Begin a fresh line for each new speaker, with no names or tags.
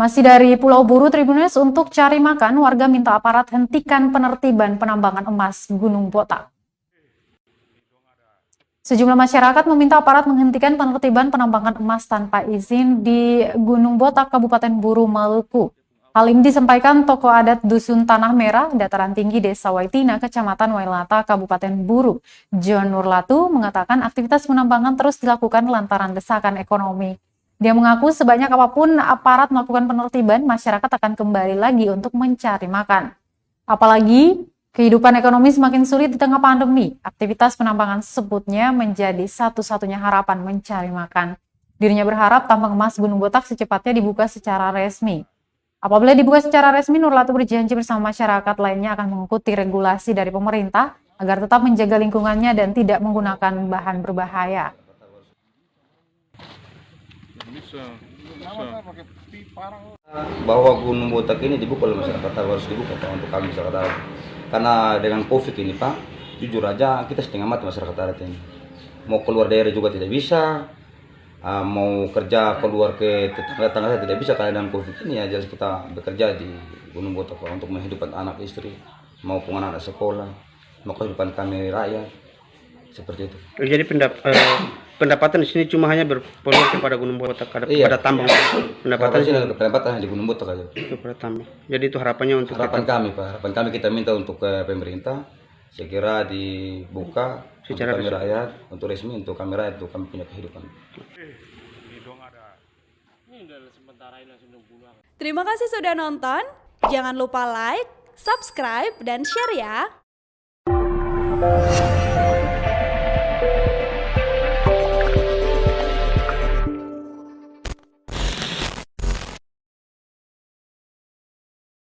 Masih dari Pulau Buru Tribunnews, untuk cari makan, warga minta aparat hentikan penertiban penambangan emas Gunung Botak. Sejumlah masyarakat meminta aparat menghentikan penertiban penambangan emas tanpa izin di Gunung Botak, Kabupaten Buru, Maluku. Hal ini disampaikan tokoh adat Dusun Tanah Merah, Dataran Tinggi Desa Waitina, Kecamatan Wailata, Kabupaten Buru. John Nurlatu mengatakan aktivitas penambangan terus dilakukan lantaran desakan ekonomi. Dia mengaku sebanyak apapun aparat melakukan penertiban, masyarakat akan kembali lagi untuk mencari makan. Apalagi kehidupan ekonomi semakin sulit di tengah pandemi. Aktivitas penambangan sebutnya menjadi satu-satunya harapan mencari makan. Dirinya berharap tambang emas Gunung Botak secepatnya dibuka secara resmi. Apabila dibuka secara resmi, Nurlatu berjanji bersama masyarakat lainnya akan mengikuti regulasi dari pemerintah agar tetap menjaga lingkungannya dan tidak menggunakan bahan berbahaya.
Bahwa Gunung Botak ini dibuka oleh masyarakat, harus dibuka Pak, untuk kami masyarakat adat. Karena dengan COVID ini Pak, jujur aja kita setengah mati masyarakat adat ini. Mau keluar daerah juga tidak bisa, mau kerja keluar ke tetangga tidak bisa karena dengan COVID ini ya. Jadi kita bekerja di Gunung Botak Pak, untuk menghidupkan anak istri maupun anak sekolah, mau kehidupan kami rakyat seperti itu.
Jadi pendapatan di sini cuma hanya berpeluang kepada Gunung Botak, kepada tambang.
Pendapatan di Gunung Botak aja.
Kepada tambang. Jadi itu harapannya untuk
harapan kami Pak, harapan kami kita minta untuk pemerintah segera dibuka secara kami rakyat, untuk resmi untuk kami rakyat, untuk kami punya kehidupan.
Terima kasih sudah nonton. Jangan lupa like, subscribe, dan share ya.